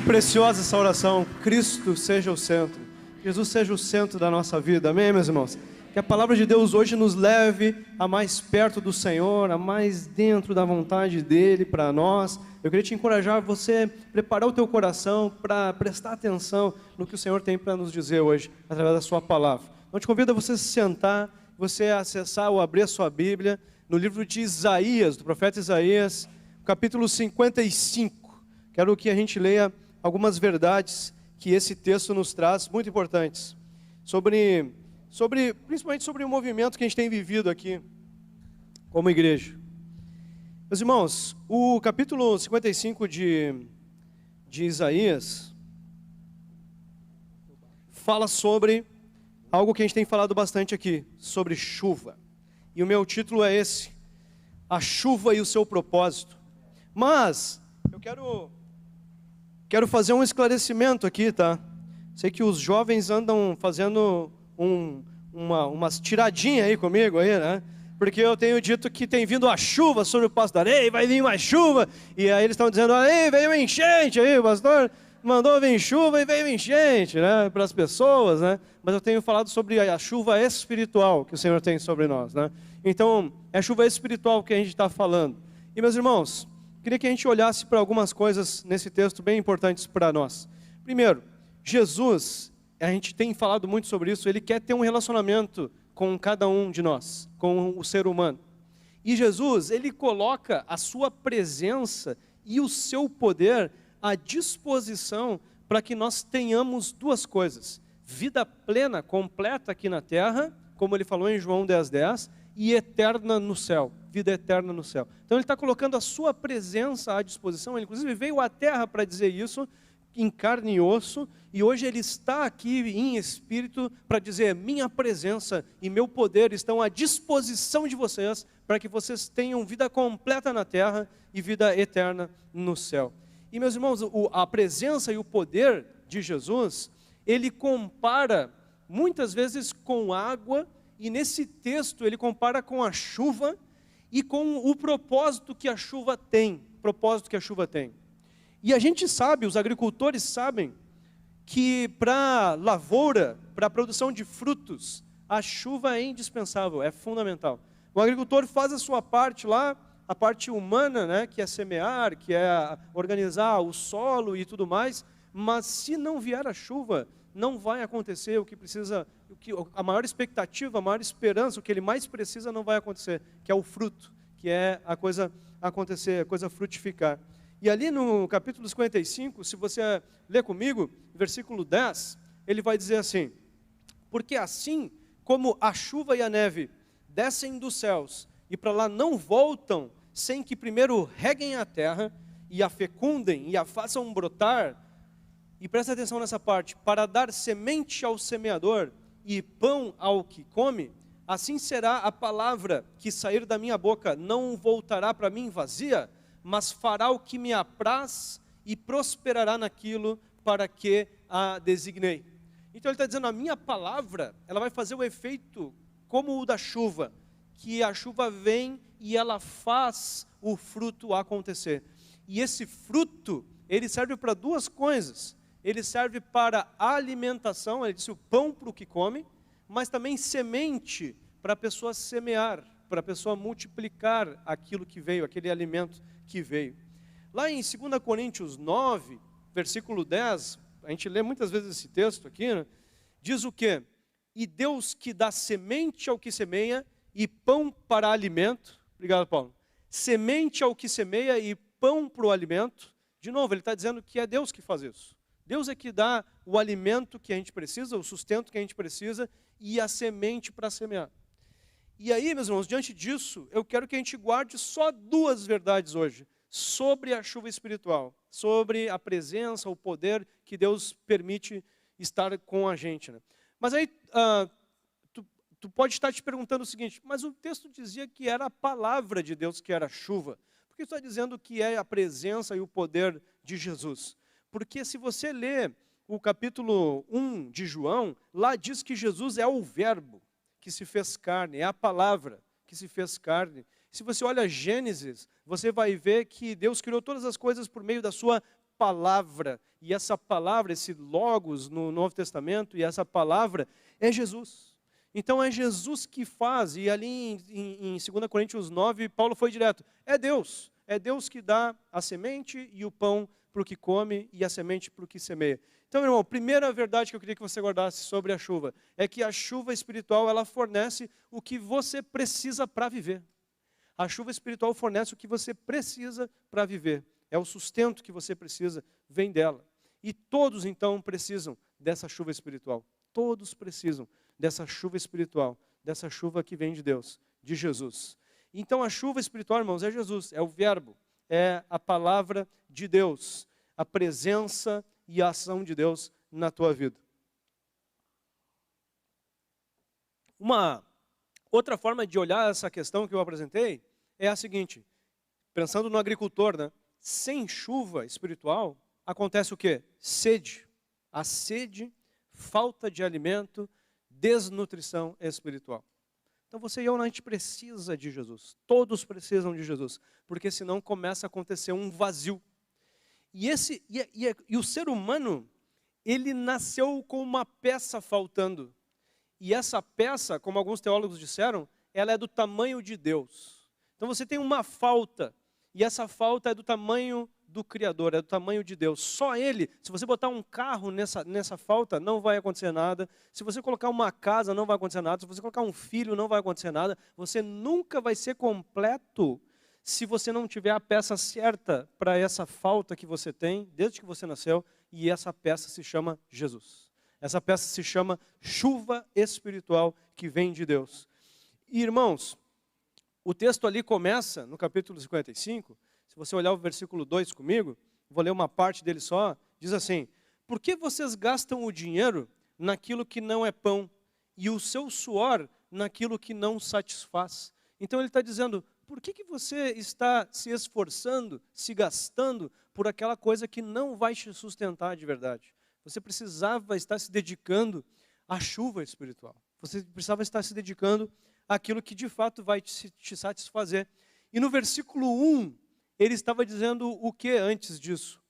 preciosa essa oração. Cristo seja o centro. Jesus seja o centro da nossa vida. Amém, meus irmãos? Que a palavra de Deus hoje nos leve a mais perto do Senhor, a mais dentro da vontade dEle para nós. Eu queria te encorajar a você preparar o teu coração para prestar atenção no que o Senhor tem para nos dizer hoje, através da sua palavra. Então, eu te convido a você se sentar, você acessar ou abrir a sua Bíblia no livro de Isaías, do profeta Isaías, capítulo 55. Quero que a gente leia algumas verdades que esse texto nos traz, muito importantes, principalmente sobre o movimento que a gente tem vivido aqui, como igreja. Meus irmãos, o capítulo 55 de Isaías fala sobre algo que a gente tem falado bastante aqui, sobre chuva. E o meu título é esse: a chuva e o seu propósito. Mas eu quero fazer um esclarecimento aqui, tá? Sei que os jovens andam fazendo umas tiradinhas aí comigo, aí, né? Porque eu tenho dito que tem vindo a chuva sobre o Passo da Areia, vai vir mais chuva. E aí eles estão dizendo, aí veio uma enchente aí, o pastor mandou vir chuva e veio enchente, né? Para as pessoas, né? Mas eu tenho falado sobre a chuva espiritual que o Senhor tem sobre nós, né? Então, é a chuva espiritual que a gente está falando. E meus irmãos, queria que a gente olhasse para algumas coisas nesse texto bem importantes para nós. Primeiro, Jesus, a gente tem falado muito sobre isso, ele quer ter um relacionamento com cada um de nós, com o ser humano. E Jesus, ele coloca a sua presença e o seu poder à disposição para que nós tenhamos duas coisas: vida plena, completa aqui na terra, como ele falou em João 10:10, e eterna no céu, vida eterna no céu. Então ele está colocando a sua presença à disposição, ele inclusive veio à terra para dizer isso, em carne e osso, e hoje ele está aqui em espírito para dizer, minha presença e meu poder estão à disposição de vocês, para que vocês tenham vida completa na terra e vida eterna no céu. E meus irmãos, a presença e o poder de Jesus, ele compara muitas vezes com água, e nesse texto ele compara com a chuva e com o propósito que a chuva tem, E a gente sabe, os agricultores sabem, que para lavoura, para a produção de frutos, a chuva é indispensável, é fundamental. O agricultor faz a sua parte lá, a parte humana, né, que é semear, que é organizar o solo e tudo mais, mas se não vier a chuva, não vai acontecer o que precisa, a maior expectativa, a maior esperança, o que ele mais precisa não vai acontecer, que é o fruto, que é a coisa acontecer, a coisa frutificar. E ali no capítulo 55, se você ler comigo, versículo 10, ele vai dizer assim: porque assim como a chuva e a neve descem dos céus e para lá não voltam, sem que primeiro reguem a terra e a fecundem e a façam brotar, e presta atenção nessa parte, para dar semente ao semeador e pão ao que come, assim será a palavra que sair da minha boca, não voltará para mim vazia, mas fará o que me apraz e prosperará naquilo para que a designei. Então ele está dizendo, a minha palavra, ela vai fazer o efeito como o da chuva, que a chuva vem e ela faz o fruto acontecer. E esse fruto, ele serve para duas coisas. Ele serve para alimentação, ele disse o pão para o que come, mas também semente para a pessoa semear, para a pessoa multiplicar aquilo que veio, aquele alimento que veio. Lá em 2 Coríntios 9, versículo 10, a gente lê muitas vezes esse texto aqui, né? Diz o quê? E Deus que dá semente ao que semeia e pão para alimento. Obrigado, Paulo. Semente ao que semeia e pão para o alimento. De novo, ele está dizendo que é Deus que faz isso. Deus é que dá o alimento que a gente precisa, o sustento que a gente precisa e a semente para semear. E aí, meus irmãos, diante disso, eu quero que a gente guarde só duas verdades hoje, sobre a chuva espiritual, sobre a presença, o poder que Deus permite estar com a gente, né? Mas aí, tu pode estar te perguntando o seguinte, mas o texto dizia que era a palavra de Deus que era chuva. Por que está dizendo que é a presença e o poder de Jesus? Porque se você ler o capítulo 1 de João, lá diz que Jesus é o verbo que se fez carne, é a palavra que se fez carne. Se você olha Gênesis, você vai ver que Deus criou todas as coisas por meio da sua palavra. E essa palavra, esse logos no Novo Testamento, e essa palavra é Jesus. Então é Jesus que faz, e ali em 2 Coríntios 9, Paulo foi direto, é Deus que dá a semente e o pão para o que come e a semente para o que semeia. Então, meu irmão, a primeira verdade que eu queria que você guardasse sobre a chuva, é que a chuva espiritual, ela fornece o que você precisa para viver. A chuva espiritual fornece o que você precisa para viver. É o sustento que você precisa, vem dela. E todos, então, precisam dessa chuva espiritual. Todos precisam dessa chuva espiritual, dessa chuva que vem de Deus, de Jesus. Então a chuva espiritual, irmãos, é Jesus, é o verbo, é a palavra de Deus, a presença e a ação de Deus na tua vida. Uma outra forma de olhar essa questão que eu apresentei é a seguinte, pensando no agricultor, né? Sem chuva espiritual, acontece o quê? Sede. A sede, falta de alimento, desnutrição espiritual. Então você e eu, a gente precisa de Jesus. Todos precisam de Jesus. Porque senão começa a acontecer um vazio. E o ser humano, ele nasceu com uma peça faltando. E essa peça, como alguns teólogos disseram, ela é do tamanho de Deus. Então você tem uma falta. E essa falta é do tamanho do Criador, é do tamanho de Deus. Só Ele, se você botar um carro nessa falta, não vai acontecer nada. Se você colocar uma casa, não vai acontecer nada. Se você colocar um filho, não vai acontecer nada. Você nunca vai ser completo se você não tiver a peça certa para essa falta que você tem, desde que você nasceu, e essa peça se chama Jesus. Essa peça se chama chuva espiritual que vem de Deus. E, irmãos, o texto ali começa, no capítulo 55, se você olhar o versículo 2 comigo, vou ler uma parte dele só, diz assim, por que vocês gastam o dinheiro naquilo que não é pão, e o seu suor naquilo que não satisfaz? Então ele está dizendo, por que você está se esforçando, se gastando por aquela coisa que não vai te sustentar de verdade? Você precisava estar se dedicando à chuva espiritual. Você precisava estar se dedicando àquilo que de fato vai te satisfazer. E no versículo 1, ele estava dizendo o que antes disso?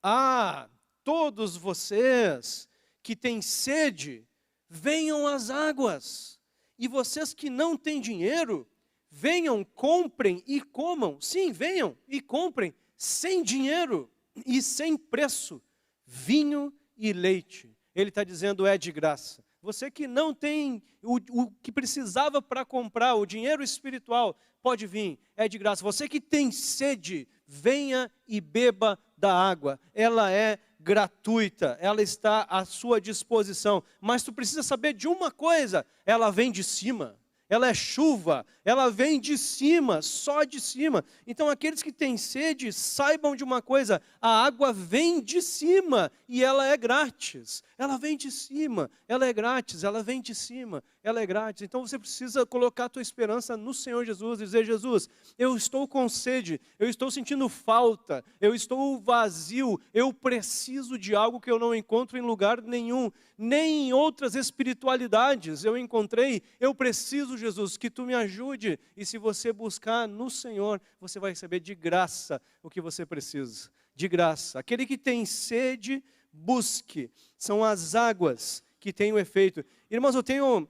Ah, todos vocês que têm sede, venham às águas. E vocês que não têm dinheiro, venham, comprem e comam. Sim, venham e comprem, sem dinheiro e sem preço, vinho e leite. Ele está dizendo, é de graça. Você que não tem o que precisava para comprar, o dinheiro espiritual, pode vir, é de graça. Você que tem sede, venha e beba da água. Ela é gratuita, ela está à sua disposição. Mas tu precisa saber de uma coisa, ela vem de cima. Ela é chuva, ela vem de cima, só de cima. Então aqueles que têm sede, saibam de uma coisa, a água vem de cima e ela é grátis. Ela vem de cima, ela é grátis, ela vem de cima, ela é grátis. Então você precisa colocar a tua esperança no Senhor Jesus e dizer, Jesus, eu estou com sede, eu estou sentindo falta, eu estou vazio, eu preciso de algo que eu não encontro em lugar nenhum, nem em outras espiritualidades eu encontrei, eu preciso, Jesus, que tu me ajude. E se você buscar no Senhor, você vai receber de graça o que você precisa, de graça. Aquele que tem sede, busque, são as águas que têm o efeito. Irmãos, eu tenho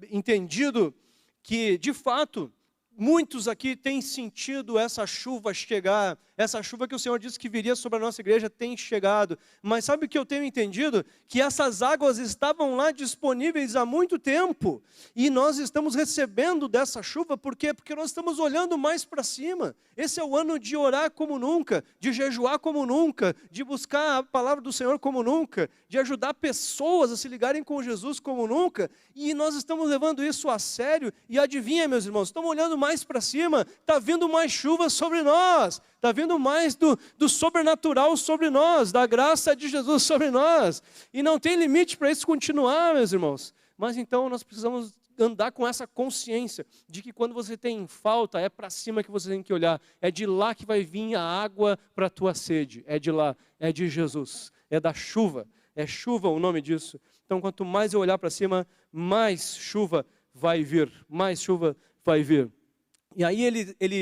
entendido que, de fato, muitos aqui têm sentido essa chuva chegar, essa chuva que o Senhor disse que viria sobre a nossa igreja tem chegado. Mas sabe o que eu tenho entendido? Que essas águas estavam lá disponíveis há muito tempo. E nós estamos recebendo dessa chuva, por quê? Porque nós estamos olhando mais para cima. Esse é o ano de orar como nunca, de jejuar como nunca, de buscar a palavra do Senhor como nunca, de ajudar pessoas a se ligarem com Jesus como nunca. E nós estamos levando isso a sério. E adivinha, meus irmãos, estamos olhando mais para cima, está vindo mais chuva sobre nós. Está vindo mais do sobrenatural sobre nós, da graça de Jesus sobre nós. E não tem limite para isso continuar, meus irmãos. Mas então nós precisamos andar com essa consciência de que quando você tem falta, é para cima que você tem que olhar. É de lá que vai vir a água para a tua sede. É de lá, é de Jesus, é da chuva. É chuva o nome disso. Então quanto mais eu olhar para cima, mais chuva vai vir. Mais chuva vai vir. E aí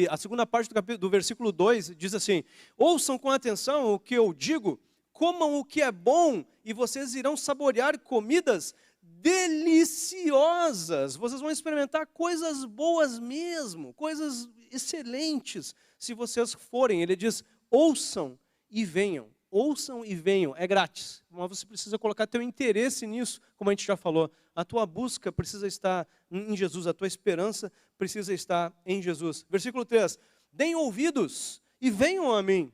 a segunda parte do versículo 2 diz assim: ouçam com atenção o que eu digo, comam o que é bom e vocês irão saborear comidas deliciosas. Vocês vão experimentar coisas boas mesmo, coisas excelentes, se vocês forem. Ele diz, ouçam e venham. Ouçam e venham, é grátis, mas você precisa colocar teu interesse nisso, como a gente já falou. A tua busca precisa estar em Jesus, a tua esperança precisa estar em Jesus. Versículo 3, deem ouvidos e venham a mim,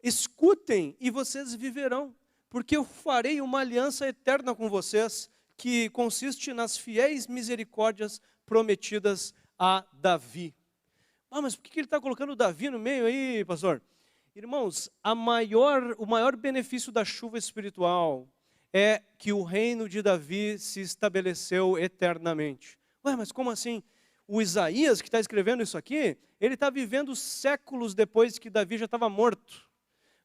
escutem e vocês viverão, porque eu farei uma aliança eterna com vocês, que consiste nas fiéis misericórdias prometidas a Davi. Mas por que ele está colocando Davi no meio aí, pastor? Irmãos, o maior benefício da chuva espiritual é que o reino de Davi se estabeleceu eternamente. Mas como assim? O Isaías, que está escrevendo isso aqui, ele está vivendo séculos depois que Davi já estava morto.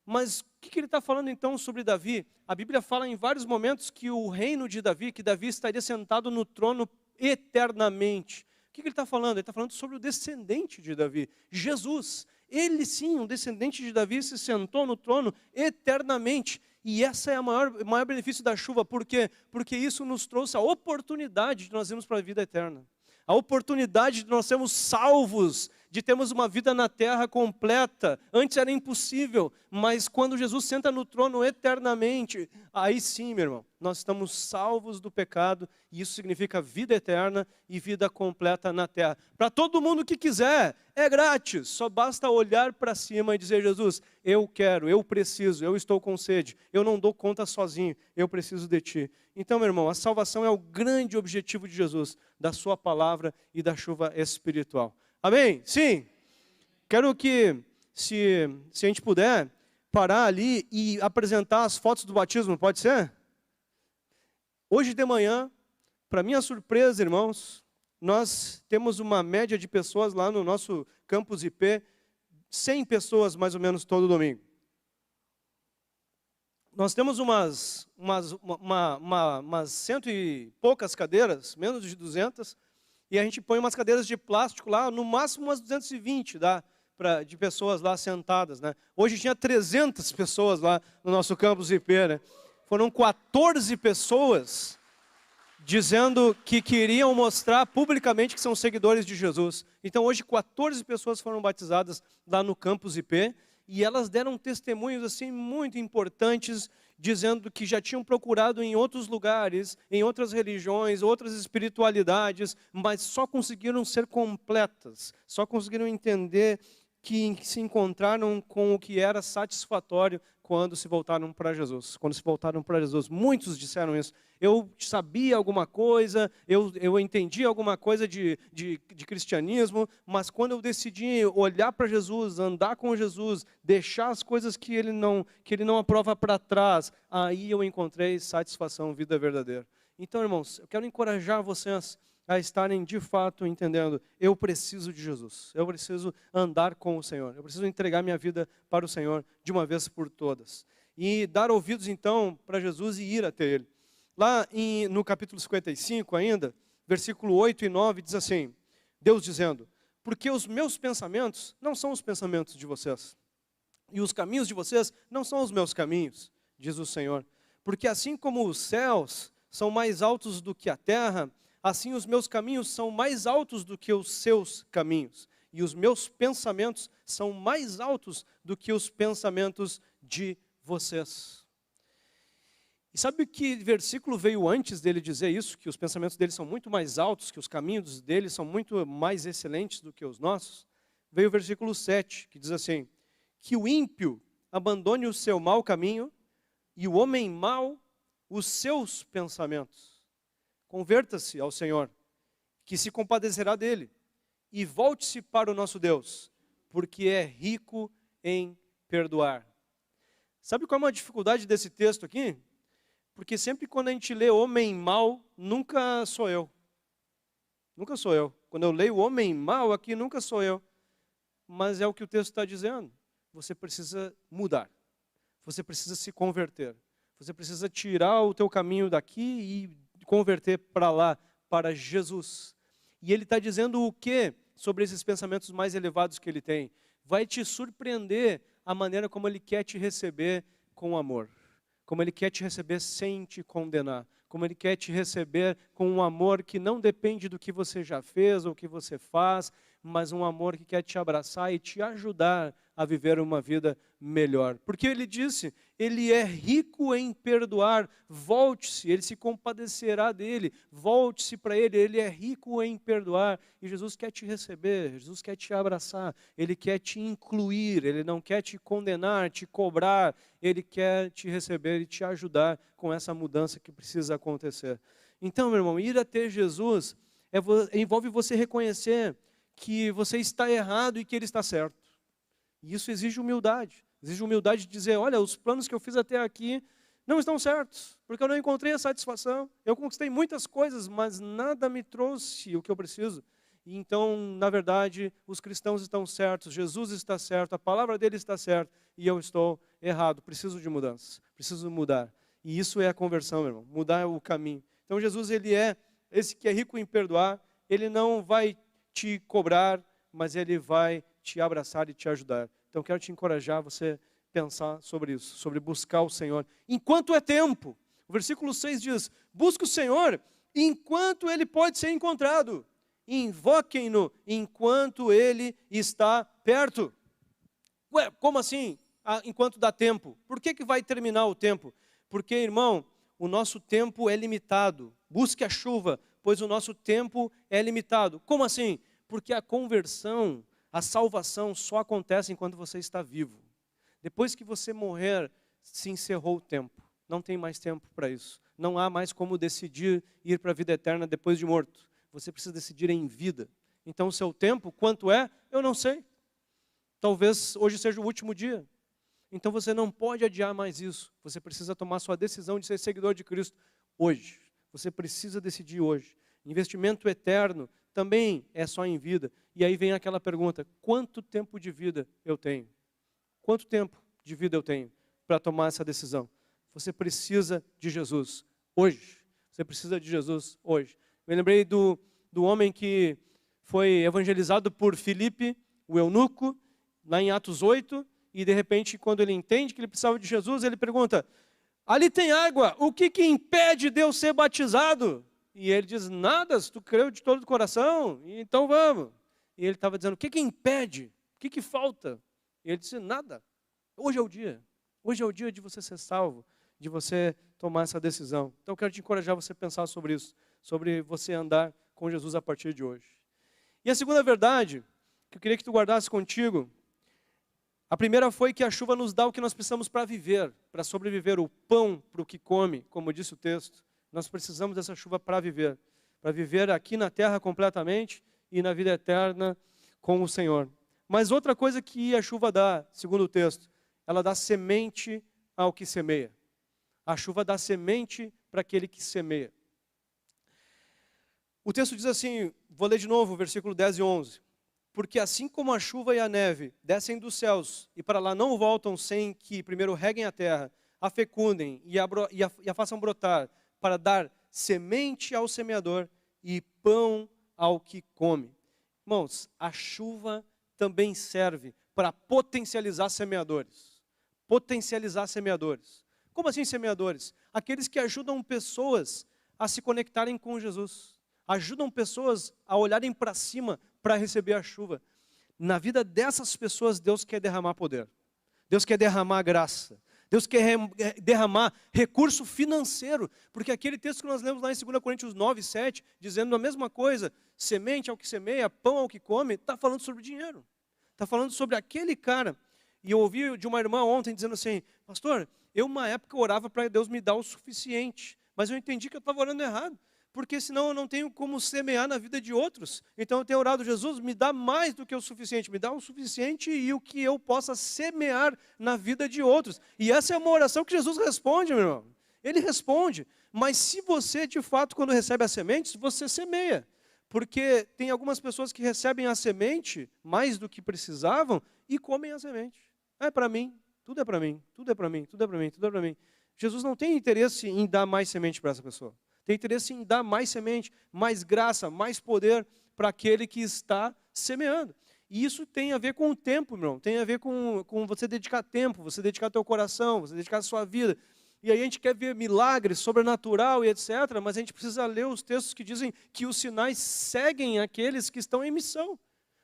Mas o que ele está falando então sobre Davi? A Bíblia fala em vários momentos que o reino de Davi, que Davi estaria sentado no trono eternamente. O que ele está falando? Ele está falando sobre o descendente de Davi, Jesus. Ele sim, um descendente de Davi, se sentou no trono eternamente. E essa é o maior benefício da chuva. Por quê? Porque isso nos trouxe a oportunidade de nós irmos para a vida eterna. A oportunidade de nós sermos salvos, de termos uma vida na terra completa. Antes era impossível, mas quando Jesus senta no trono eternamente, aí sim, meu irmão, nós estamos salvos do pecado, e isso significa vida eterna e vida completa na terra. Para todo mundo que quiser, é grátis, só basta olhar para cima e dizer, Jesus, eu quero, eu preciso, eu estou com sede, eu não dou conta sozinho, eu preciso de Ti. Então, meu irmão, a salvação é o grande objetivo de Jesus, da sua palavra e da chuva espiritual. Amém? Sim. Quero que, se a gente puder, parar ali e apresentar as fotos do batismo, pode ser? Hoje de manhã, para minha surpresa, irmãos, nós temos uma média de pessoas lá no nosso campus IP, 100 pessoas mais ou menos todo domingo. Nós temos umas cento e poucas cadeiras, menos de 200, e a gente põe umas cadeiras de plástico lá, no máximo umas 220 de pessoas lá sentadas, né? Hoje tinha 300 pessoas lá no nosso campus IP, né? Foram 14 pessoas dizendo que queriam mostrar publicamente que são seguidores de Jesus. Então hoje 14 pessoas foram batizadas lá no campus IP, e elas deram testemunhos assim muito importantes, dizendo que já tinham procurado em outros lugares, em outras religiões, outras espiritualidades, mas só conseguiram ser completas, só conseguiram entender que se encontraram com o que era satisfatório quando se voltaram para Jesus. Quando se voltaram para Jesus, muitos disseram isso. Eu sabia alguma coisa, eu entendi alguma coisa de cristianismo, mas quando eu decidi olhar para Jesus, andar com Jesus, deixar as coisas que ele não aprova para trás, aí eu encontrei satisfação, vida verdadeira. Então, irmãos, eu quero encorajar vocês a estarem de fato entendendo, eu preciso de Jesus, eu preciso andar com o Senhor, eu preciso entregar minha vida para o Senhor de uma vez por todas. E dar ouvidos então para Jesus e ir até Ele. Lá no capítulo 55 ainda, versículo 8 e 9, diz assim, Deus dizendo, porque os meus pensamentos não são os pensamentos de vocês, e os caminhos de vocês não são os meus caminhos, diz o Senhor. Porque assim como os céus são mais altos do que a terra, assim os meus caminhos são mais altos do que os seus caminhos, e os meus pensamentos são mais altos do que os pensamentos de vocês. E sabe que versículo veio antes dele dizer isso, que os pensamentos dele são muito mais altos, que os caminhos dele são muito mais excelentes do que os nossos? Veio o versículo 7, que diz assim, que o ímpio abandone o seu mau caminho, e o homem mau os seus pensamentos. Converta-se ao Senhor, que se compadecerá dele, e volte-se para o nosso Deus, porque é rico em perdoar. Sabe qual é a dificuldade desse texto aqui? Porque sempre quando a gente lê homem mau, nunca sou eu. Nunca sou eu. Quando eu leio homem mau aqui, nunca sou eu. Mas é o que o texto está dizendo. Você precisa mudar. Você precisa se converter. Você precisa tirar o teu caminho daqui e converter para lá, para Jesus. E ele está dizendo o quê? sobre esses pensamentos mais elevados que Ele tem. Vai te surpreender a maneira como Ele quer te receber com amor. Como Ele quer te receber sem te condenar. Como Ele quer te receber com um amor que não depende do que você já fez ou o que você faz, mas um amor que quer te abraçar e te ajudar a viver uma vida melhor. Porque Ele disse, Ele é rico em perdoar, volte-se, Ele se compadecerá dele, volte-se para Ele é rico em perdoar. E Jesus quer te receber, Jesus quer te abraçar, Ele quer te incluir, Ele não quer te condenar, te cobrar, Ele quer te receber e te ajudar com essa mudança que precisa acontecer. Então, meu irmão, ir até Jesus envolve você reconhecer que você está errado e que Ele está certo. E isso exige humildade. Exige humildade de dizer, olha, os planos que eu fiz até aqui não estão certos, porque eu não encontrei a satisfação. Eu conquistei muitas coisas, mas nada me trouxe o que eu preciso. E então, na verdade, os cristãos estão certos, Jesus está certo, a palavra dele está certa, e eu estou errado. Preciso de mudança, preciso mudar. E isso é a conversão, meu irmão, mudar o caminho. Então, Jesus, Ele é esse que é rico em perdoar, Ele não vai te cobrar, mas Ele vai te abraçar e te ajudar. Então, quero te encorajar a você pensar sobre isso, sobre buscar o Senhor. Enquanto é tempo, o versículo 6 diz, busque o Senhor enquanto Ele pode ser encontrado. Invoquem-no enquanto Ele está perto. Ué, como assim? Enquanto dá tempo. Por que vai terminar o tempo? Porque, irmão, o nosso tempo é limitado. Busque a chuva, pois o nosso tempo é limitado. Como assim? Porque a conversão, a salvação só acontece enquanto você está vivo. Depois que você morrer, se encerrou o tempo. Não tem mais tempo para isso. Não há mais como decidir ir para a vida eterna depois de morto. Você precisa decidir em vida. Então o seu tempo, quanto é? Eu não sei. Talvez hoje seja o último dia. Então você não pode adiar mais isso. Você precisa tomar sua decisão de ser seguidor de Cristo hoje. Você precisa decidir hoje. Investimento eterno também é só em vida. E aí vem aquela pergunta, quanto tempo de vida eu tenho? Quanto tempo de vida eu tenho para tomar essa decisão? Você precisa de Jesus hoje. Você precisa de Jesus hoje. Eu lembrei do homem que foi evangelizado por Filipe, o eunuco, lá em Atos 8, e de repente, quando ele entende que ele precisava de Jesus, ele pergunta, ali tem água, o que impede de eu ser batizado? E ele diz, nada, se tu creu de todo o coração, então vamos. E ele estava dizendo, o que impede? O que falta? E ele disse, nada, hoje é o dia. Hoje é o dia de você ser salvo, de você tomar essa decisão. Então eu quero te encorajar a você pensar sobre isso, sobre você andar com Jesus a partir de hoje. E a segunda verdade, que eu queria que tu guardasse contigo, a primeira foi que a chuva nos dá o que nós precisamos para viver, para sobreviver, o pão para o que come, como disse o texto. Nós precisamos dessa chuva para viver aqui na terra completamente e na vida eterna com o Senhor. Mas outra coisa que a chuva dá, segundo o texto, ela dá semente ao que semeia. A chuva dá semente para aquele que semeia. O texto diz assim, vou ler de novo, versículo 10 e 11. Porque assim como a chuva e a neve descem dos céus e para lá não voltam sem que primeiro reguem a terra, a fecundem e a façam brotar, para dar semente ao semeador e pão ao que come. Irmãos, a chuva também serve para potencializar semeadores. Potencializar semeadores. Como assim semeadores? Aqueles que ajudam pessoas a se conectarem com Jesus. Ajudam pessoas a olharem para cima para receber a chuva. Na vida dessas pessoas, Deus quer derramar poder. Deus quer derramar graça. Deus quer derramar recurso financeiro. Porque aquele texto que nós lemos lá em 2 Coríntios 9, 7, dizendo a mesma coisa, semente ao que semeia, pão ao que come, está falando sobre dinheiro. Está falando sobre aquele cara. E eu ouvi de uma irmã ontem dizendo assim, pastor, eu uma época orava para Deus me dar o suficiente, mas eu entendi que eu estava orando errado. Porque senão eu não tenho como semear na vida de outros. Então eu tenho orado, Jesus, me dá mais do que o suficiente. Me dá o suficiente e o que eu possa semear na vida de outros. E essa é uma oração que Jesus responde, meu irmão. Ele responde. Mas se você, de fato, quando recebe as sementes, você semeia. Porque tem algumas pessoas que recebem a semente mais do que precisavam e comem a semente. É para mim, tudo é para mim, tudo é para mim, tudo é para mim, tudo é para mim. Jesus não tem interesse em dar mais semente para essa pessoa. Tem interesse em dar mais semente, mais graça, mais poder para aquele que está semeando. E isso tem a ver com o tempo, meu irmão. Tem a ver com você dedicar tempo, você dedicar teu coração, você dedicar a sua vida. E aí a gente quer ver milagres, sobrenatural e etc., mas a gente precisa ler os textos que dizem que os sinais seguem aqueles que estão em missão.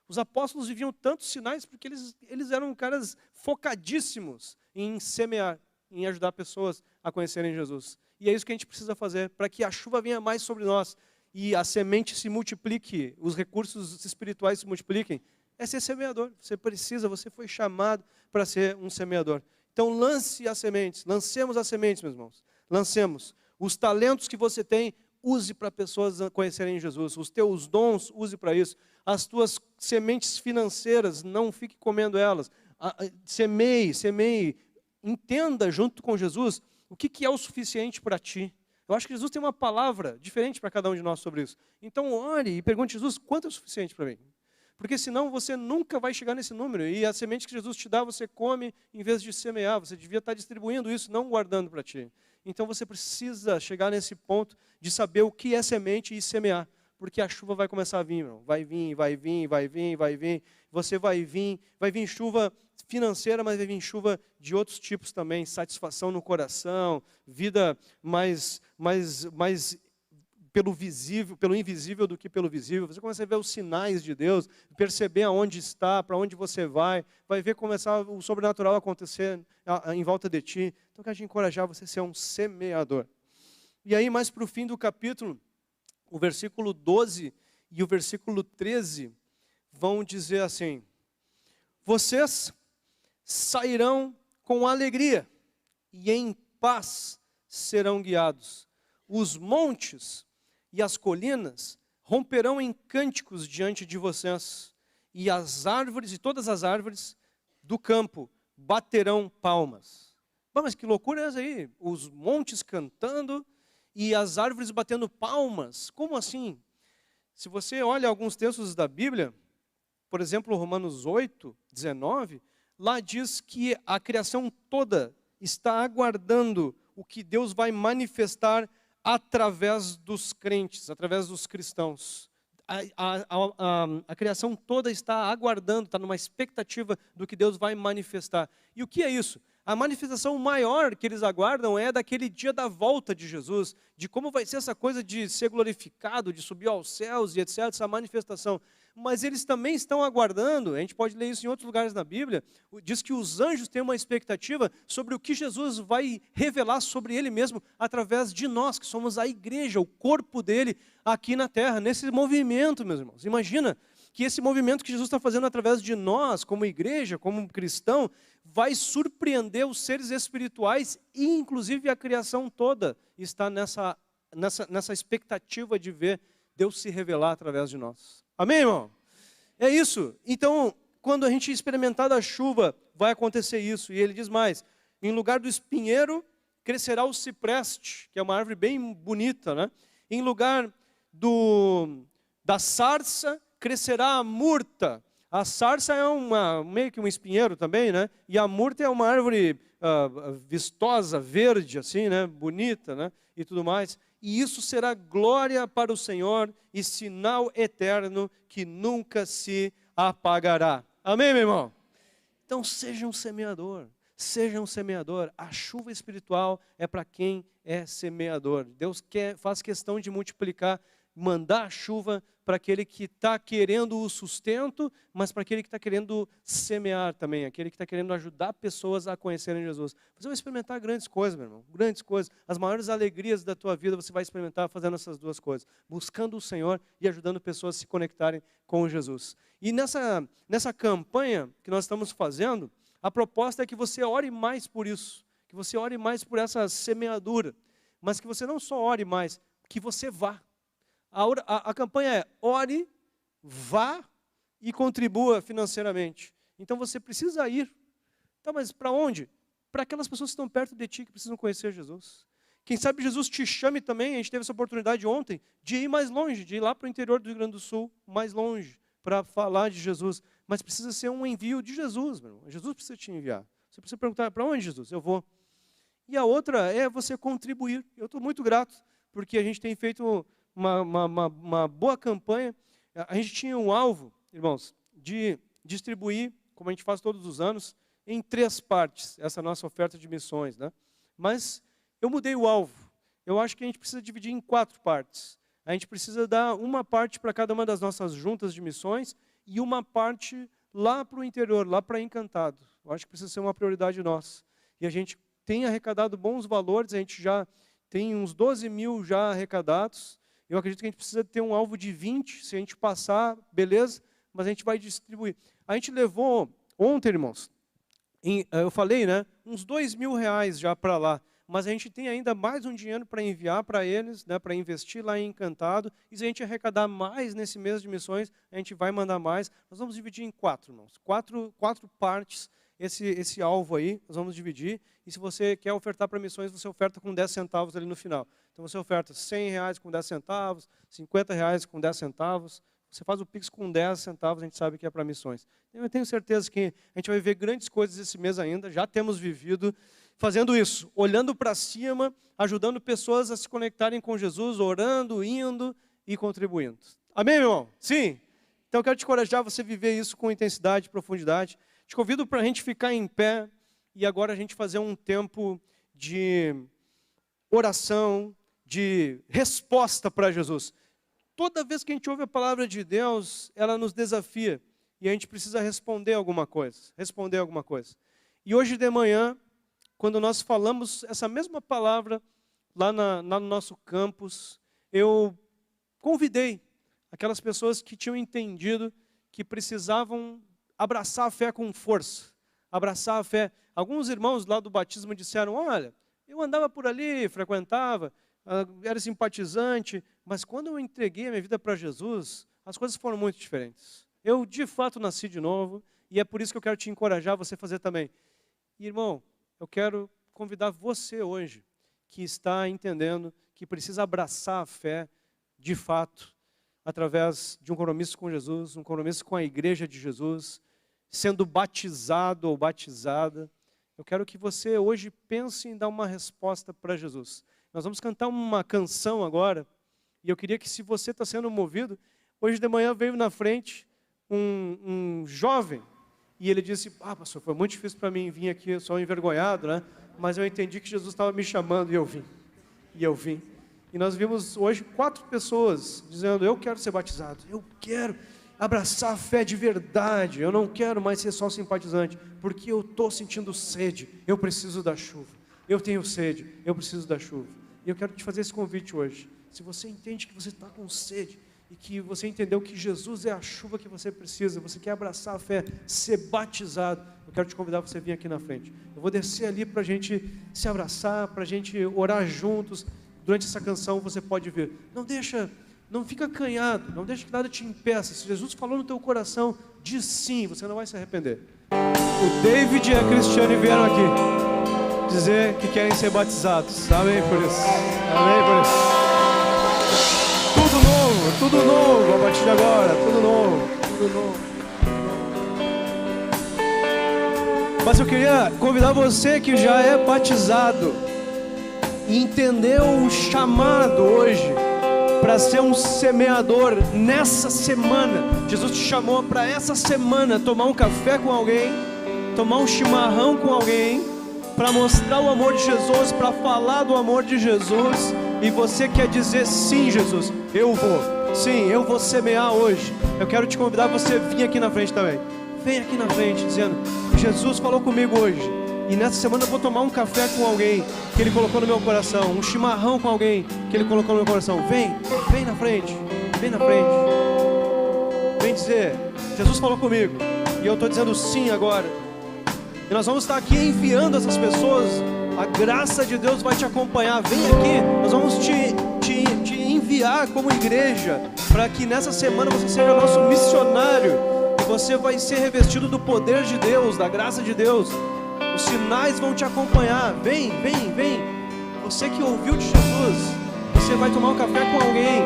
Os apóstolos viviam tantos sinais porque eles eram caras focadíssimos em semear, em ajudar pessoas a conhecerem Jesus. E é isso que a gente precisa fazer para que a chuva venha mais sobre nós e a semente se multiplique, os recursos espirituais se multipliquem. É ser semeador. Você foi chamado para ser um semeador. Então lance as sementes, lancemos as sementes, meus irmãos. Lancemos. Os talentos que você tem, use para pessoas conhecerem Jesus. Os teus dons, use para isso. As tuas sementes financeiras, não fique comendo elas. Semeie. Entenda junto com Jesus o que é o suficiente para ti. Eu acho que Jesus tem uma palavra diferente para cada um de nós sobre isso. Então ore e pergunte a Jesus, quanto é o suficiente para mim? Porque senão você nunca vai chegar nesse número. E a semente que Jesus te dá, você come em vez de semear. Você devia estar distribuindo isso, não guardando para ti. Então você precisa chegar nesse ponto de saber o que é semente e semear. Porque a chuva vai começar a vir, irmão. Vai vir. Você vai vir chuva financeira, mas vai vir chuva de outros tipos também. Satisfação no coração, vida mais pelo visível, pelo invisível do que pelo visível. Você começa a ver os sinais de Deus, perceber aonde está, para onde você vai ver começar o sobrenatural a acontecer em volta de ti. Então, eu quero te encorajar você a ser um semeador. E aí, mais para o fim do capítulo, o versículo 12 e o versículo 13 vão dizer assim: vocês sairão com alegria e em paz serão guiados. Os montes e as colinas romperão em cânticos diante de vocês, e as árvores, e todas as árvores do campo baterão palmas. Bom, mas que loucura é essa aí? Os montes cantando e as árvores batendo palmas. Como assim? Se você olha alguns textos da Bíblia, por exemplo, Romanos 8, 19, lá diz que a criação toda está aguardando o que Deus vai manifestar através dos crentes, através dos cristãos. A criação toda está aguardando, está numa expectativa do que Deus vai manifestar. E o que é isso? A manifestação maior que eles aguardam é daquele dia da volta de Jesus, de como vai ser essa coisa de ser glorificado, de subir aos céus e etc., essa manifestação. Mas eles também estão aguardando, a gente pode ler isso em outros lugares na Bíblia, diz que os anjos têm uma expectativa sobre o que Jesus vai revelar sobre Ele mesmo, através de nós, que somos a igreja, o corpo dele aqui na terra, nesse movimento, meus irmãos. Imagina que esse movimento que Jesus está fazendo através de nós, como igreja, como cristão, vai surpreender os seres espirituais e inclusive a criação toda está nessa expectativa de ver Deus se revelar através de nós. Amém, irmão? É isso. Então, quando a gente experimentar da chuva, vai acontecer isso. E ele diz mais, em lugar do espinheiro, crescerá o cipreste, que é uma árvore bem bonita, né? Em lugar da sarça, crescerá a murta. A sarça é meio que um espinheiro também, né? E a murta é uma árvore vistosa, verde, assim, né? Bonita, né? E tudo mais. E isso será glória para o Senhor e sinal eterno que nunca se apagará. Amém, meu irmão? Então seja um semeador. Seja um semeador. A chuva espiritual é para quem é semeador. Deus faz questão de multiplicar, mandar a chuva para aquele que está querendo o sustento, mas para aquele que está querendo semear também, aquele que está querendo ajudar pessoas a conhecerem Jesus. Você vai experimentar grandes coisas, meu irmão, grandes coisas. As maiores alegrias da tua vida você vai experimentar fazendo essas duas coisas, buscando o Senhor e ajudando pessoas a se conectarem com Jesus. E nessa campanha que nós estamos fazendo, a proposta é que você ore mais por isso, que você ore mais por essa semeadura, mas que você não só ore mais, que você vá. A campanha é ore, vá e contribua financeiramente. Então você precisa ir. Tá, mas para onde? Para aquelas pessoas que estão perto de ti, que precisam conhecer Jesus. Quem sabe Jesus te chame também, a gente teve essa oportunidade ontem, de ir mais longe, de ir lá para o interior do Rio Grande do Sul, mais longe, para falar de Jesus. Mas precisa ser um envio de Jesus, meu irmão. Jesus precisa te enviar. Você precisa perguntar, para onde, Jesus? Eu vou. E a outra é você contribuir. Eu estou muito grato, porque a gente tem feito uma boa campanha. A gente tinha um alvo, irmãos, de distribuir, como a gente faz todos os anos, em 3 partes, essa nossa oferta de missões, né? Mas eu mudei o alvo. Eu acho que a gente precisa dividir em 4 partes. A gente precisa dar uma parte para cada uma das nossas juntas de missões e uma parte lá para o interior, lá para Encantado. Eu acho que precisa ser uma prioridade nossa. E a gente tem arrecadado bons valores, a gente já tem uns 12 mil já arrecadados. Eu acredito que a gente precisa ter um alvo de 20, se a gente passar, beleza, mas a gente vai distribuir. A gente levou ontem, irmãos, eu falei, né, uns 2 mil reais já para lá, mas a gente tem ainda mais um dinheiro para enviar para eles, né, para investir lá em Encantado, e se a gente arrecadar mais nesse mês de missões, a gente vai mandar mais. Nós vamos dividir em 4, irmãos, quatro partes, esse alvo aí, nós vamos dividir, e se você quer ofertar para missões, você oferta com 10 centavos ali no final. Então você oferta 100 reais com 10 centavos, 50 reais com 10 centavos, você faz o Pix com 10 centavos, a gente sabe que é para missões. Eu tenho certeza que a gente vai ver grandes coisas esse mês ainda, já temos vivido fazendo isso, olhando para cima, ajudando pessoas a se conectarem com Jesus, orando, indo e contribuindo. Amém, meu irmão? Sim? Então eu quero te encorajar a você viver isso com intensidade e profundidade. Te convido para a gente ficar em pé e agora a gente fazer um tempo de oração, de resposta para Jesus. Toda vez que a gente ouve a palavra de Deus, ela nos desafia. E a gente precisa responder alguma coisa. E hoje de manhã, quando nós falamos essa mesma palavra lá no nosso campus, eu convidei aquelas pessoas que tinham entendido que precisavam abraçar a fé com força. Abraçar a fé. Alguns irmãos lá do batismo disseram, olha, eu andava por ali, frequentava, era simpatizante, mas quando eu entreguei a minha vida para Jesus, as coisas foram muito diferentes. Eu, de fato, nasci de novo, e é por isso que eu quero te encorajar a você fazer também. E, irmão, eu quero convidar você hoje, que está entendendo que precisa abraçar a fé, de fato, através de um compromisso com Jesus, um compromisso com a igreja de Jesus, sendo batizado ou batizada. Eu quero que você hoje pense em dar uma resposta para Jesus. Nós vamos cantar uma canção agora, e eu queria que, se você está sendo movido, hoje de manhã veio na frente um jovem, e ele disse, pastor, foi muito difícil para mim vir aqui, eu sou envergonhado, né? Mas eu entendi que Jesus estava me chamando, e eu vim. E nós vimos hoje 4 pessoas dizendo, eu quero ser batizado, eu quero abraçar a fé de verdade, eu não quero mais ser só simpatizante, porque eu estou sentindo sede, eu preciso da chuva. Eu tenho sede, eu preciso da chuva. E eu quero te fazer esse convite hoje. Se você entende que você está com sede e que você entendeu que Jesus é a chuva que você precisa, você quer abraçar a fé, ser batizado, eu quero te convidar para você vir aqui na frente. Eu vou descer ali para a gente se abraçar, para a gente orar juntos. Durante essa canção você pode vir. Não fica acanhado, não deixa que nada te impeça. Se Jesus falou no teu coração, diz sim, você não vai se arrepender. O David e a Cristiane vieram aqui dizer que querem ser batizados. Amém por isso. Amém por isso. Tudo novo, a partir de agora, tudo novo. Mas eu queria convidar você que já é batizado e entendeu o chamado hoje para ser um semeador nessa semana. Jesus te chamou para essa semana tomar um café com alguém, tomar um chimarrão com alguém, para mostrar o amor de Jesus, para falar do amor de Jesus. E você quer dizer, sim, Jesus, eu vou. Sim, eu vou semear hoje. Eu quero te convidar para você vir aqui na frente também. Vem aqui na frente dizendo, Jesus falou comigo hoje, e nessa semana eu vou tomar um café com alguém que Ele colocou no meu coração, um chimarrão com alguém que Ele colocou no meu coração. Vem na frente, vem dizer, Jesus falou comigo, e eu estou dizendo sim agora. E nós vamos estar aqui enviando essas pessoas, a graça de Deus vai te acompanhar. Vem aqui, nós vamos te enviar como igreja, para que nessa semana você seja nosso missionário, e você vai ser revestido do poder de Deus, da graça de Deus. Os sinais vão te acompanhar. Vem. Você que ouviu de Jesus, você vai tomar um café com alguém,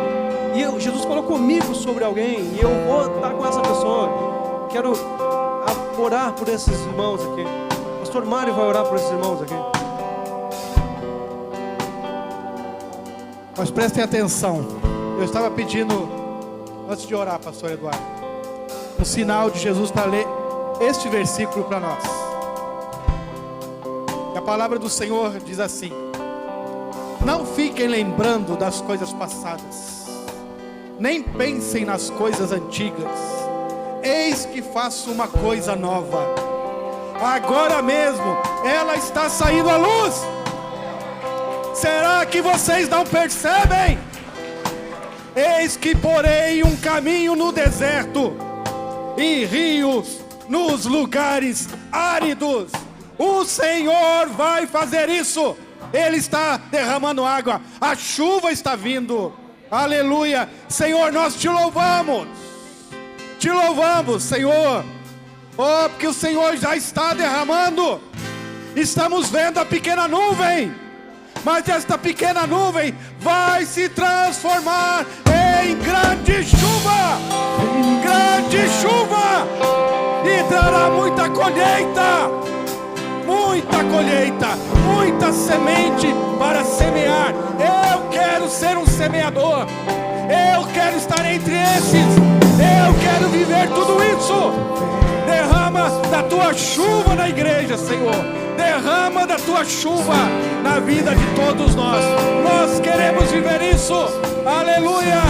e Jesus falou comigo sobre alguém, e eu vou estar com essa pessoa. Quero orar por esses irmãos aqui. Pastor Mário vai orar por esses irmãos aqui. Mas prestem atenção, eu estava pedindo Antes de orar, pastor Eduardo, um sinal de Jesus para ler este versículo para nós. E a palavra do Senhor diz assim: não fiquem lembrando das coisas passadas, nem pensem nas coisas antigas. Eis que faço uma coisa nova. Agora mesmo ela está saindo à luz. Será que vocês não percebem? Eis que porei um caminho no deserto e rios nos lugares áridos. O Senhor vai fazer isso. Ele está derramando água, a chuva está vindo. Aleluia. Senhor, nós te louvamos, Senhor. Oh, porque o Senhor já está derramando. Estamos vendo a pequena nuvem, mas esta pequena nuvem vai se transformar em grande chuva. Grande chuva. E trará muita colheita. Muita semente para semear. Eu quero ser um semeador. Eu quero estar entre esses. Eu quero viver tudo isso. Derrama da tua chuva na igreja, Senhor. Derrama da tua chuva na vida de todos nós. Nós queremos viver isso. Aleluia.